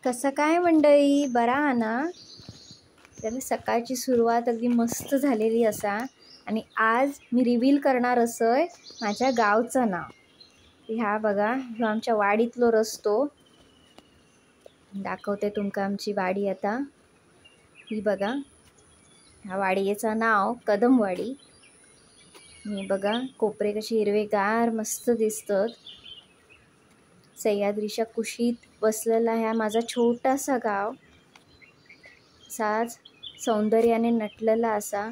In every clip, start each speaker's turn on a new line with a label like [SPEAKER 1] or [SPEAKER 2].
[SPEAKER 1] कसं काय मंडळी, बरा हा ना? तर सकाळची सुरुवात अगदी मस्त झालेली असा आणि आज मी रिव्हील करणार असय माझ्या गावचं नाव. ह्या बघा, ह्यो आमच्या वाडीतलो रस्तो दाखवते तुमका. आमची वाडी आता ही बघा. ह्या वाडीचं नाव कदमवाडी. मी बघा कोपरे कशी हिरवेगार मस्त दिसतात. सह्याद्रीच्या कुशीत बसलेला ह्या माझा छोटासा गाव साज सौंदर्याने नटलेला असा.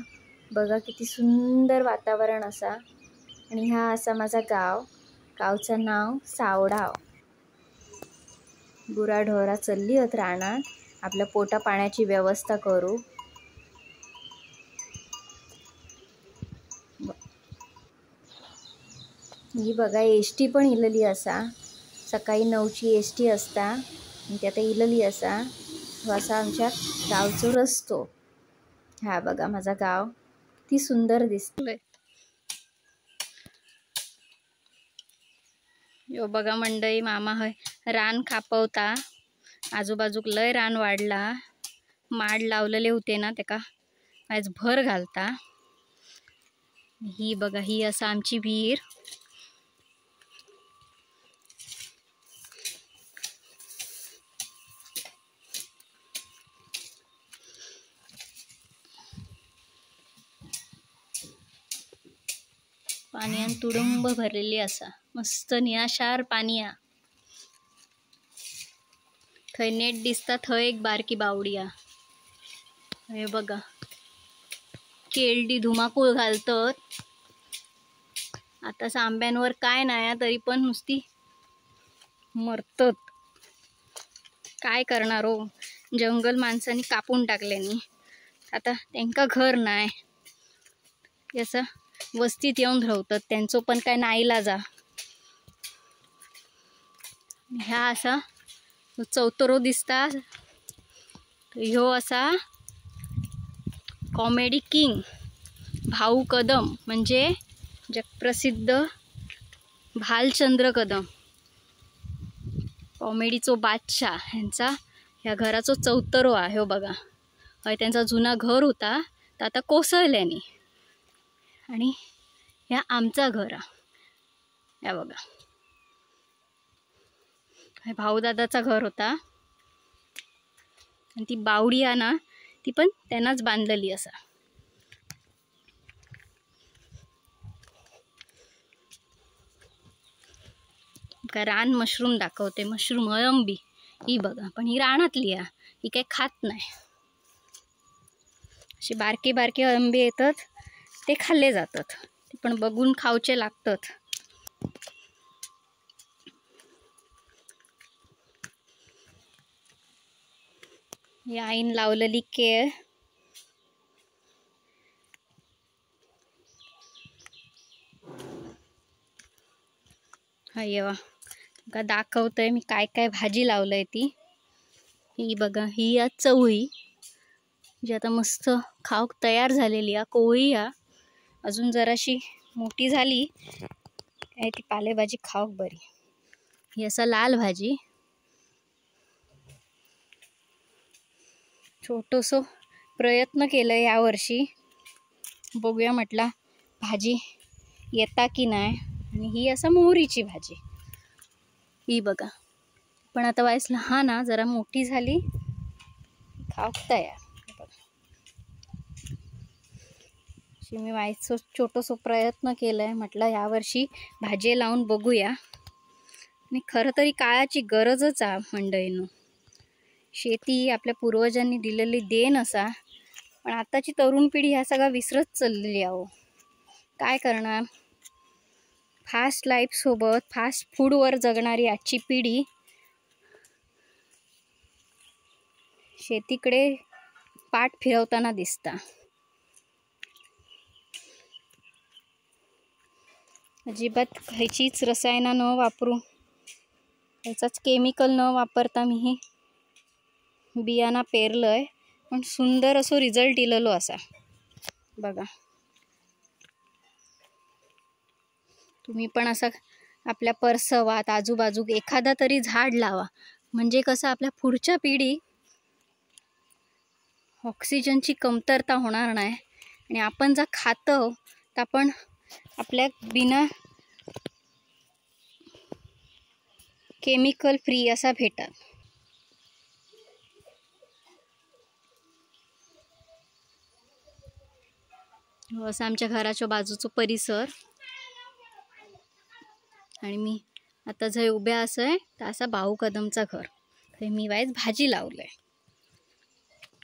[SPEAKER 1] बघा किती सुंदर वातावरण असा. आणि हा असा माझा गावचं नाव सावडाव. गुराढोरा चलली होत रानात आपल्या पोटा पाण्याची व्यवस्था करू. ही बघा एसटी पण इलेली असा. सकाळी 9ची एसटी असता आणि ती आता इलेली असा. हो असा आमच्या गावचो रस्तो. हा बघा माझा गाव किती सुंदर दिसतोय. यो बघा मंडई, मामा हय रान कापवता. आजूबाजूक लय रान वाढला. माड लावलेले होते ना, तेका आज भर घालता. ही बघा, ही असा आमची विहीर. पाण्यान तुडुंब भरलेली असा. मस्त निळाशार पाणी आ. थंय नेट दिसता, थंय एक बारकी बावडी आ. हे बघा केळडी धुमाकूळ घालतात. आता आंब्यांवर काय नाही तरी पण नुसती मरतात. काय करणार हो, जंगल माणसांनी कापून टाकल्यानी. आता त्यांका घर नाही, असं वस्तीत येऊन राहतात. त्यांचं पण काय नाईलाजा. ह्या असा चौतरो दिसता. ह्यो असा कॉमेडी किंग भाऊ कदम, म्हणजे जगप्रसिद्ध भालचंद्र कदम, कॉमेडीचो बादशाह. ह्यांचा ह्या घराचो चौतरो आहे. हो बघा, हय त्यांचा जुना घर होता तर आता कोसळल्यानी. आणि ह्या आमचा घर आ. या बघा, हे भाऊदादाचा घर होता. आणि ती बावडी आहे ना, ती पण त्यांनाच बांधलेली असा. का रान मशरूम दाखवते. मशरूम अळंबी ही बघा, पण ही रानातली आ. ही काही खात नाही. अशी बारकी बारकी अळंबी येतात, ते खाल्ले जातात. ते पण बघून खाऊचे लागतात. ही आईन लावलेली केळ. हाय बघा, दाखवतंय मी काय काय भाजी लावलंय ती. ही बघा, ही या चवळी जी आता मस्त खाऊक तयार झालेली आ. कोवळी आ, अजून जराशी मोठी झाली काय ती पालेभाजी खाऊक बरी. ही असा लाल भाजी. छोटोसो प्रयत्न केलाय यावर्षी, बघूया म्हटला भाजी येता की नाही. आणि ही असा मोहरीची भाजी. ही बघा, पण आता वाईस लहान आ, जरा मोठी झाली खाऊक तयार. मी वाईस छोटोसो प्रयत्न केलाय, म्हटलं यावर्षी भाजी लावून बघूया. आणि खरं तरी काळाची गरजच आ मंडळींनो. शेती आपल्या पूर्वजांनी दिलेली देण असा. पण आताची तरुण पिढी ह्या सगळा विसरत चाललेली आहे. काय करणार, फास्ट लाईफ सोबत फास्ट फूडवर जगणारी आजची पिढी शेतीकडे पाठ फिरवताना दिसता. अजिबात खायचीच रसायनं न वापरू, याचाच केमिकल न वापरता मी हे बियाणा पेरलंय. पण सुंदर असो रिझल्ट इलेलो असा. बघा, तुम्ही पण असा आपल्या परसवात आजूबाजूक एखादा तरी झाड लावा. म्हणजे कसं आपल्या पुढच्या पिढी ऑक्सिजनची कमतरता होणार नाही आणि आपण जर खातो तर आपण आपल्या बिना केमिकल फ्री असा भेटल. असं आमच्या घराच्या बाजूचं परिसर. आणि मी आता जर उभ्या असं तर असा भाऊ कदमचा घर थंय मी वायच भाजी लावलंय.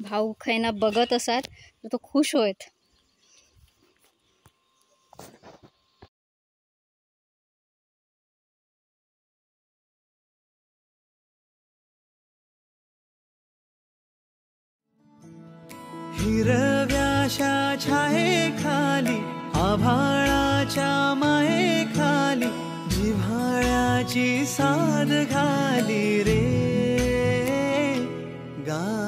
[SPEAKER 1] भाऊ खैना बघत असात तर तो खुश होत.
[SPEAKER 2] हिरव्याशा छायेखाली आभाळाच्या मायेखाली जिव्हाळ्याची साद घाली रे गा